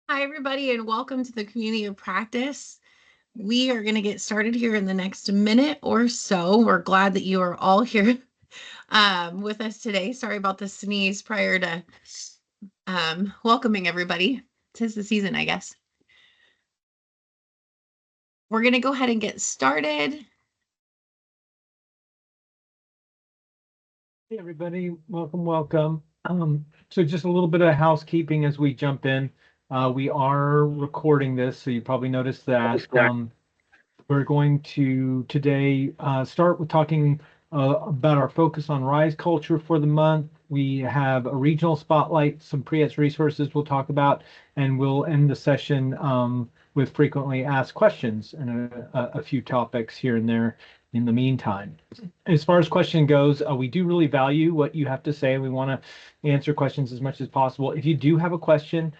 Hi, everybody, and welcome to the Community of Practice. We are going to get started here in the next minute or so. We're glad that you are all here with us today. Sorry about the sneeze prior to welcoming everybody. 'Tis the season, I guess. We're going to go ahead and get started. Hey everybody, welcome. So just a little bit of housekeeping as we jump in. We are recording this, so you probably noticed that. We're going to today start with talking about our focus on RISE culture for the month. We have a regional spotlight, some pre-ETS resources we'll talk about, and we'll end the session with frequently asked questions and a few topics here and there in the meantime. As far as question goes, we do really value what you have to say. We want to answer questions as much as possible. If you do have a question,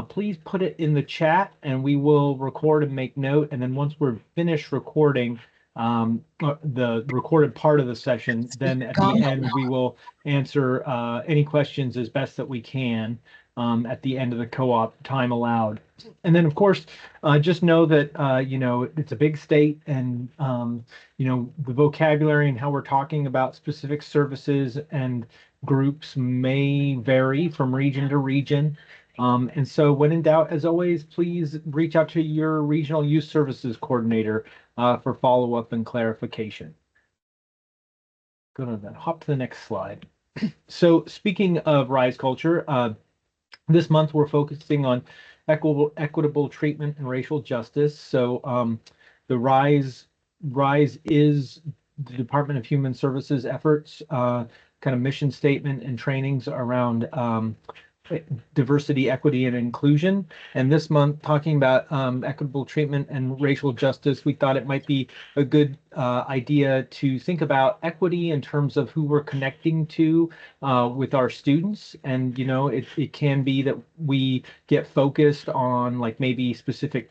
please put it in the chat and we will record and make note. And then once we're finished recording the recorded part of the session, then at the end we will answer any questions as best that we can at the end of the co-op time allowed. And then, of course, just know that, it's a big state and, the vocabulary and how we're talking about specific services and groups may vary from region to region. And so when in doubt, as always, please reach out to your regional youth services coordinator for follow-up and clarification. Go to that. Hop to the next slide. So speaking of RISE culture, this month we're focusing on equitable treatment and racial justice. So the RISE is the Department of Human Services efforts, kind of mission statement and trainings around diversity, equity, and inclusion. And this month, talking about equitable treatment and racial justice, we thought it might be a good idea to think about equity in terms of who we're connecting to with our students. And, it can be that we get focused on like maybe specific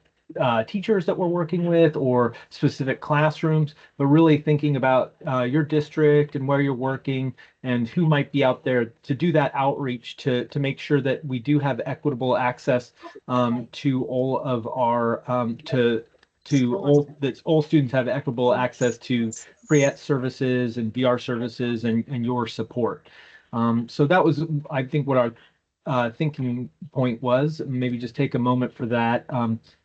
teachers that we're working with or specific classrooms, but really thinking about your district and where you're working and who might be out there to do that outreach to make sure that we do have equitable access to all of our to all that all students have equitable access to pre-ETS services and VR services and your support. So that was, I think, what our thinking point was. Maybe just take a moment for that.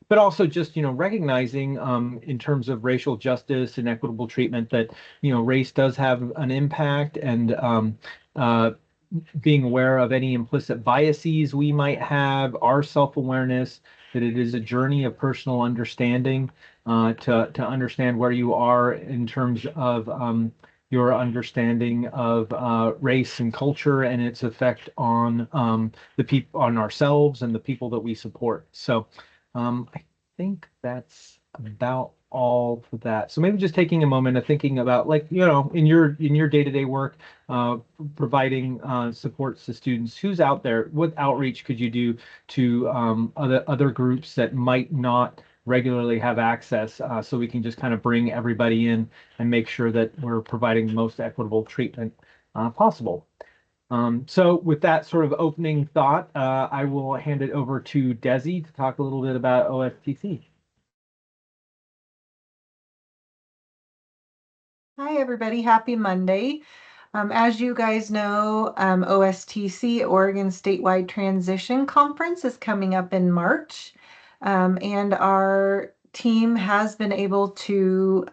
But also just, recognizing in terms of racial justice and equitable treatment that, race does have an impact and being aware of any implicit biases we might have, our self-awareness, that it is a journey of personal understanding to understand where you are in terms of your understanding of race and culture and its effect on the people, on ourselves and the people that we support. So I think that's about all for that. So maybe just taking a moment of thinking about, like, in your day-to-day work, providing supports to students, who's out there, what outreach could you do to other groups that might not regularly have access, so we can just kind of bring everybody in and make sure that we're providing the most equitable treatment possible. So with that sort of opening thought, I will hand it over to Desi to talk a little bit about OSTC. Hi, everybody. Happy Monday. As you guys know, OSTC, Oregon Statewide Transition Conference, is coming up in March. And our team has been able to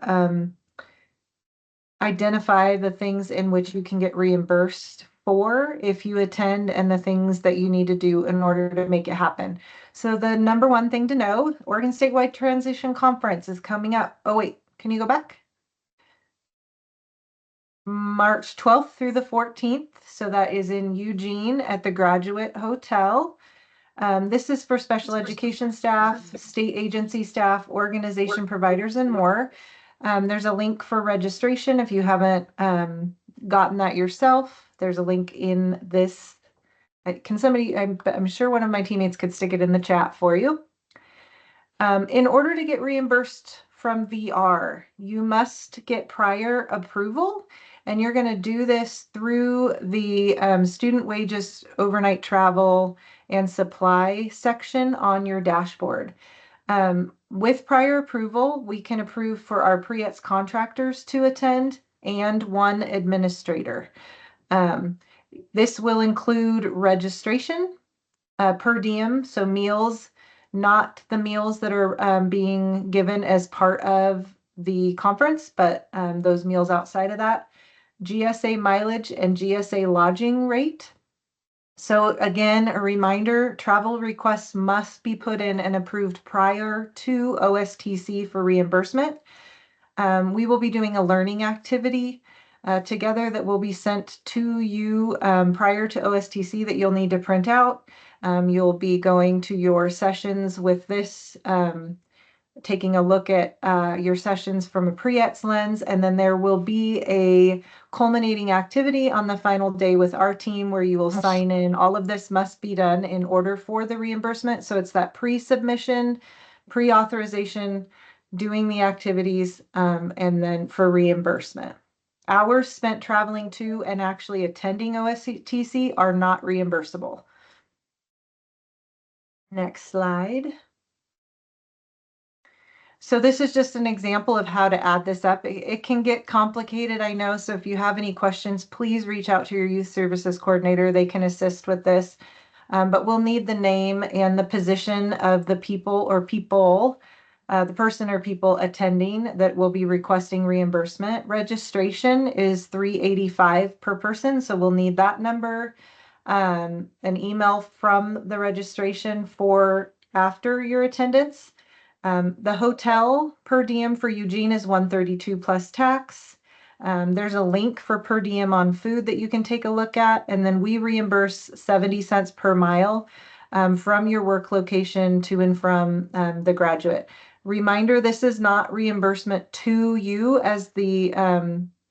identify the things in which you can get reimbursed for if you attend and the things that you need to do in order to make it happen. So the number one thing to know, Oregon Statewide Transition Conference is coming up. Oh, wait, can you go back? March 12th through the 14th. So that is in Eugene at the Graduate Hotel. This is for special education staff, state agency staff, organization providers, and more. There's a link for registration if you haven't gotten that yourself. There's a link in this. Can somebody, I'm sure one of my teammates could stick it in the chat for you. In order to get reimbursed from VR. You must get prior approval, and you're going to do this through the student wages, overnight travel, and supply section on your dashboard. With prior approval, we can approve for our Pre-ETS contractors to attend and one administrator. This will include registration, per diem, so meals, not the meals that are being given as part of the conference, but those meals outside of that, GSA mileage and GSA lodging rate. So again, a reminder, travel requests must be put in and approved prior to OSTC for reimbursement. We will be doing a learning activity together that will be sent to you prior to OSTC that you'll need to print out. You'll be going to your sessions with this, taking a look at your sessions from a Pre-ETS lens, and then there will be a culminating activity on the final day with our team where you will sign in. All of this must be done in order for the reimbursement. So it's that pre-submission, pre-authorization, doing the activities, and then for reimbursement. Hours spent traveling to and actually attending OSTC are not reimbursable. Next slide. So this is just an example of how to add this up. It can get complicated, I know. So if you have any questions, please reach out to your youth services coordinator. They can assist with this. But we'll need the name and the position of the people or people, the person or people attending that will be requesting reimbursement. Registration is $385 per person, so we'll need that number. An email from the registration for after your attendance. The hotel per diem for Eugene is $132 plus tax. There's a link for per diem on food that you can take a look at, and then we reimburse 70 cents per mile from your work location to and from the graduate. Reminder, this is not reimbursement to you as the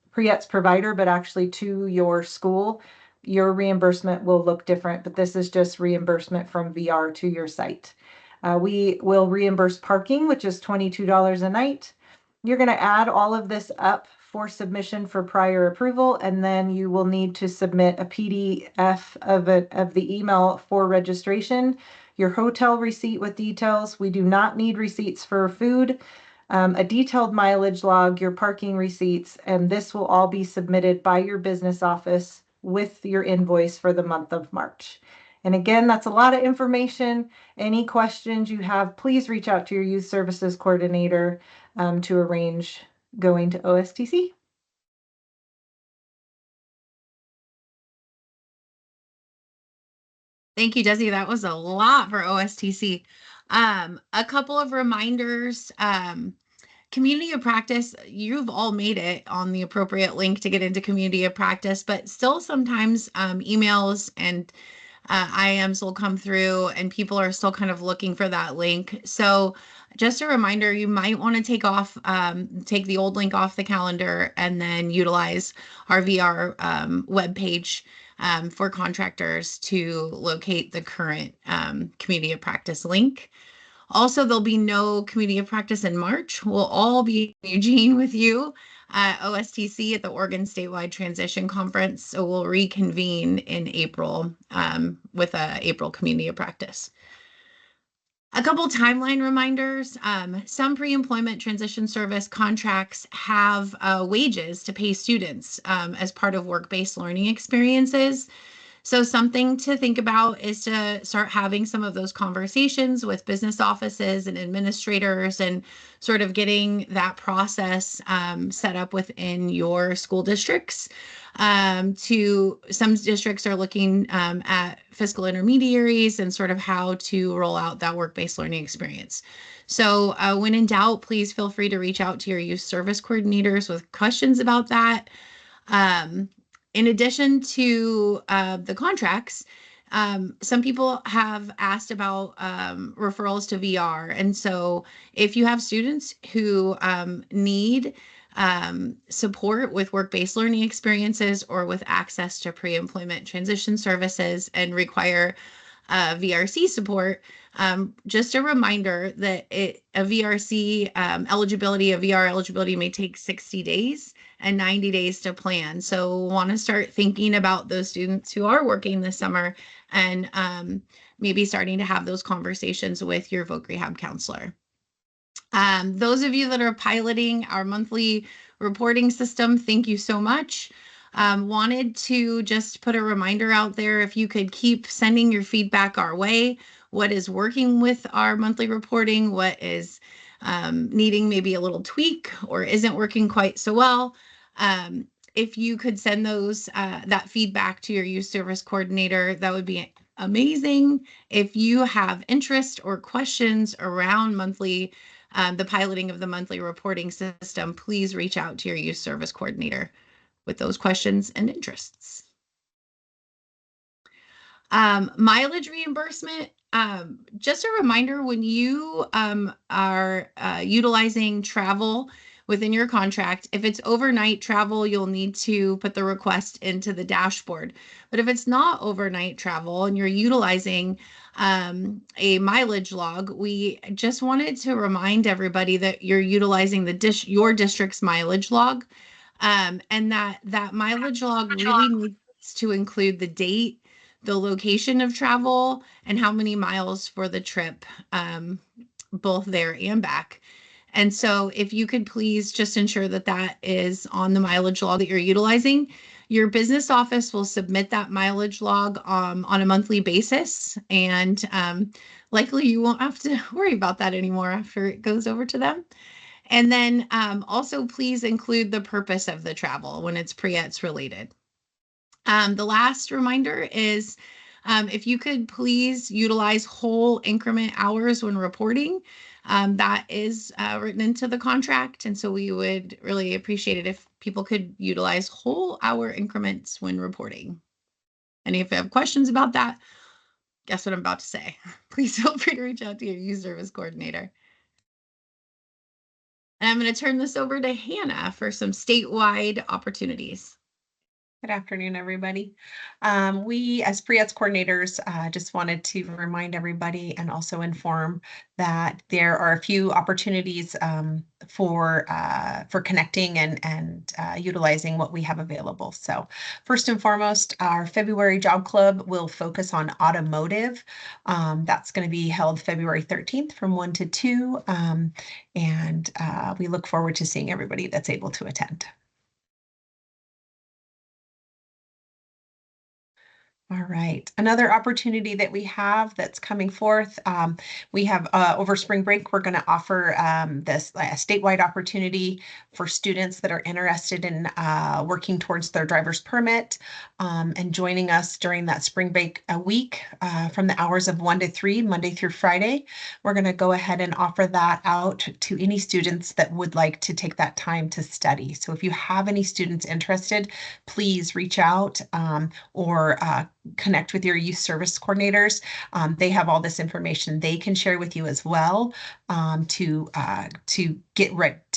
Pre-ETS provider, but actually to your school. Your reimbursement will look different, but this is just reimbursement from VR to your site. We will reimburse parking, which is $22 a night. You're going to add all of this up for submission for prior approval, and then you will need to submit a PDF of the email for registration, your hotel receipt with details. We do not need receipts for food, a detailed mileage log, your parking receipts, and this will all be submitted by your business office with your invoice for the month of March. And again, that's a lot of information. Any questions you have, please reach out to your youth services coordinator to arrange going to OSTC. Thank you, Desi. That was a lot for OSTC. A couple of reminders. Community of practice, you've all made it on the appropriate link to get into community of practice, but still sometimes emails and IMs will come through and people are still kind of looking for that link. So just a reminder, you might want to take the old link off the calendar and then utilize our VR webpage for contractors to locate the current community of practice link. Also, there'll be no community of practice in March. We'll all be in Eugene with you at OSTC at the Oregon Statewide Transition Conference. So we'll reconvene in April with a April community of practice. A couple timeline reminders. Some pre-employment transition service contracts have wages to pay students as part of work-based learning experiences. So something to think about is to start having some of those conversations with business offices and administrators and sort of getting that process set up within your school districts. Some districts are looking at fiscal intermediaries and sort of how to roll out that work-based learning experience. So when in doubt, please feel free to reach out to your youth service coordinators with questions about that. In addition to the contracts, some people have asked about referrals to VR. And so if you have students who need support with work-based learning experiences or with access to pre-employment transition services and require VRC support, Just a reminder that a VRC eligibility, a VR eligibility may take 60 days and 90 days to plan. So want to start thinking about those students who are working this summer and maybe starting to have those conversations with your voc rehab counselor. Those of you that are piloting our monthly reporting system, thank you so much. Wanted to just put a reminder out there, if you could keep sending your feedback our way, what is working with our monthly reporting, what is needing maybe a little tweak or isn't working quite so well. If you could send those that feedback to your youth service coordinator, that would be amazing. If you have interest or questions around the piloting of the monthly reporting system, please reach out to your youth service coordinator with those questions and interests. Mileage reimbursement, just a reminder, when you are utilizing travel within your contract, if it's overnight travel, you'll need to put the request into the dashboard. But if it's not overnight travel and you're utilizing a mileage log, we just wanted to remind everybody that you're utilizing your district's mileage log, and that mileage log really needs to include the date, the location of travel, and how many miles for the trip, both there and back. And so if you could please just ensure that that is on the mileage log that you're utilizing. Your business office will submit that mileage log on a monthly basis, and likely you won't have to worry about that anymore after it goes over to them. And then also please include the purpose of the travel when it's pre-ETS related. The last reminder is if you could please utilize whole increment hours when reporting. That is written into the contract, and so we would really appreciate it if people could utilize whole hour increments when reporting. And if you have questions about that, guess what I'm about to say. Please feel free to reach out to your youth service coordinator. And I'm going to turn this over to Hannah for some statewide opportunities. Good afternoon, everybody. We, as Pre-ETS coordinators, just wanted to remind everybody and also inform that there are a few opportunities for connecting and utilizing what we have available. So first and foremost, our February Job Club will focus on automotive. That's going to be held February 13th from 1 to 2. And we look forward to seeing everybody that's able to attend. All right. Another opportunity that we have that's coming forth, we have over spring break, we're going to offer this statewide opportunity for students that are interested in working towards their driver's permit and joining us during that spring break week from the hours of 1 to 3, Monday through Friday. We're going to go ahead and offer that out to any students that would like to take that time to study. So if you have any students interested, please reach out or connect with your youth service coordinators. They have all this information they can share with you as well to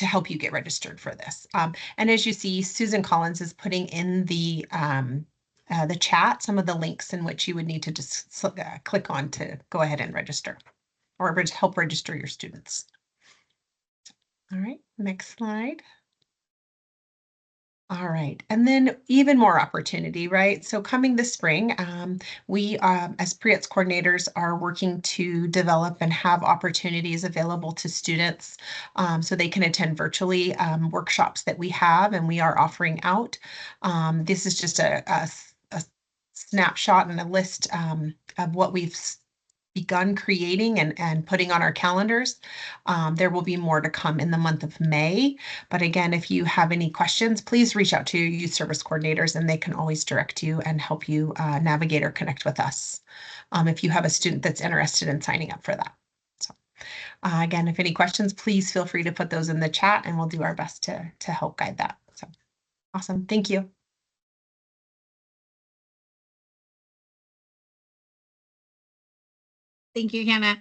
help you get registered for this. And as you see, Susan Collins is putting in the chat some of the links in which you would need to just click on to go ahead and register or help register your students. All right, next slide. All right, and then even more opportunity, right? So coming this spring, we as Pre-ETS coordinators are working to develop and have opportunities available to students so they can attend virtually workshops that we have and we are offering out. This is just a snapshot and a list of what we've begun creating and putting on our calendars. There will be more to come in the month of May. But again, if you have any questions, please reach out to your youth service coordinators and they can always direct you and help you navigate or connect with us if you have a student that's interested in signing up for that. So again, if any questions, please feel free to put those in the chat and we'll do our best to help guide that. So awesome. Thank you. Thank you, Hannah. I'm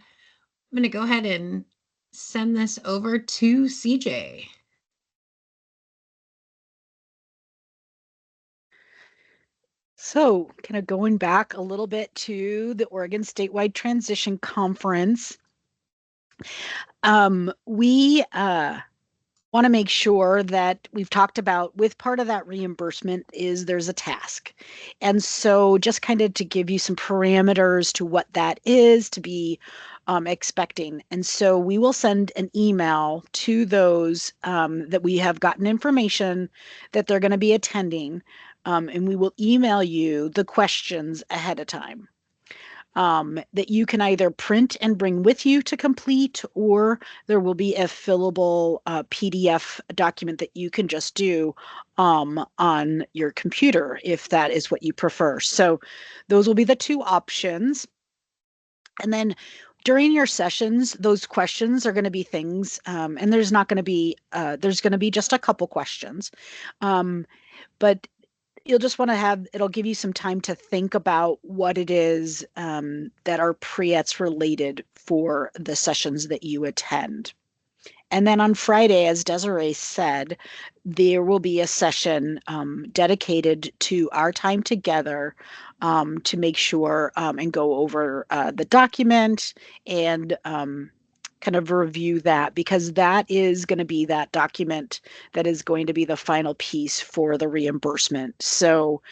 going to go ahead and send this over to CJ. So, kind of going back a little bit to the Oregon Statewide Transition Conference, we want to make sure that we've talked about with part of that reimbursement is there's a task. And so, just kind of to give you some parameters to what that is to be expecting. And so, we will send an email to those that we have gotten information that they're going to be attending. And we will email you the questions ahead of time that you can either print and bring with you to complete, or there will be a fillable PDF document that you can just do on your computer if that is what you prefer. So those will be the two options. And then during your sessions, those questions are going to be things, and there's not going to be, there's going to be just a couple questions. But you'll just want to have, it'll give you some time to think about what it is that are pre-ETS related for the sessions that you attend. And then on Friday, as Desiree said, there will be a session dedicated to our time together to make sure and go over the document and kind of review that, because that is going to be that document that is going to be the final piece for the reimbursement. So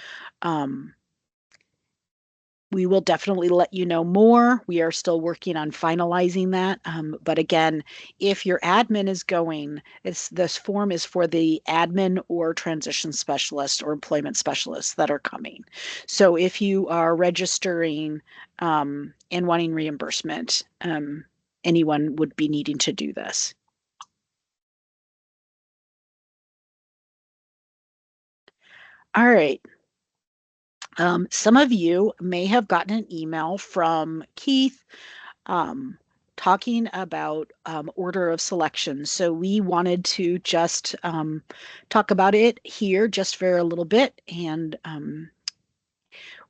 we will definitely let you know more. We are still working on finalizing that. But again, if your admin is going, this form is for the admin or transition specialist or employment specialists that are coming. So if you are registering and wanting reimbursement, anyone would be needing to do this. All right. Some of you may have gotten an email from Keith talking about order of selection. So we wanted to just talk about it here just for a little bit. And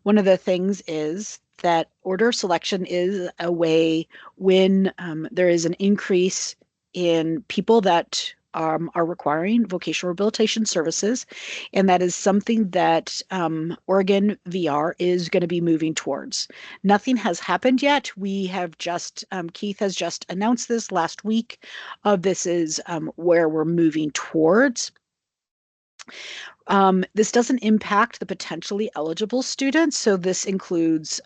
one of the things is that order of selection is a way when there is an increase in people that are requiring vocational rehabilitation services. And that is something that Oregon VR is going to be moving towards. Nothing has happened yet. We have just, Keith has just announced this last week. This is where we're moving towards. This doesn't impact the potentially eligible students. So this includes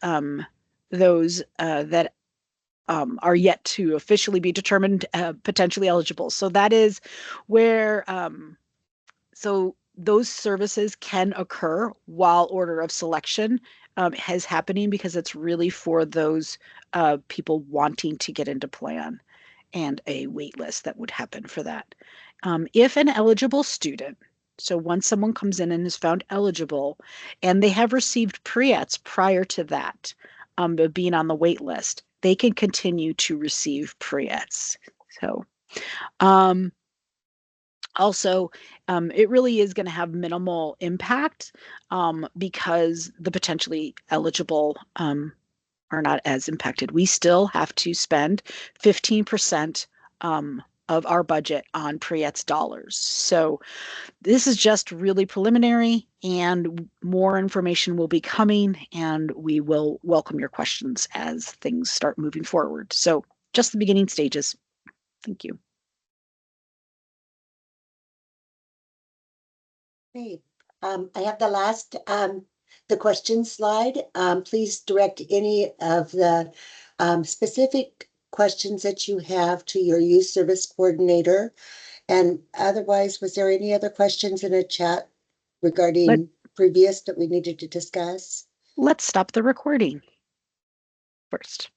those that are yet to officially be determined potentially eligible. So that is where, so those services can occur while order of selection is happening, because it's really for those people wanting to get into plan, and a wait list that would happen for that. If an eligible student, so once someone comes in and is found eligible and they have received pre-ETS prior to that, being on the wait list, they can continue to receive pre-ETS. So also, it really is going to have minimal impact because the potentially eligible are not as impacted. We still have to spend 15% of our budget on pre-ETS dollars. So this is just really preliminary, and more information will be coming, and we will welcome your questions as things start moving forward. So just the beginning stages. Thank you. Great. I have the last, the question slide. Please direct any of the specific questions that you have to your youth service coordinator. And otherwise, was there any other questions in a chat regarding previous that we needed to discuss? Let's stop the recording first.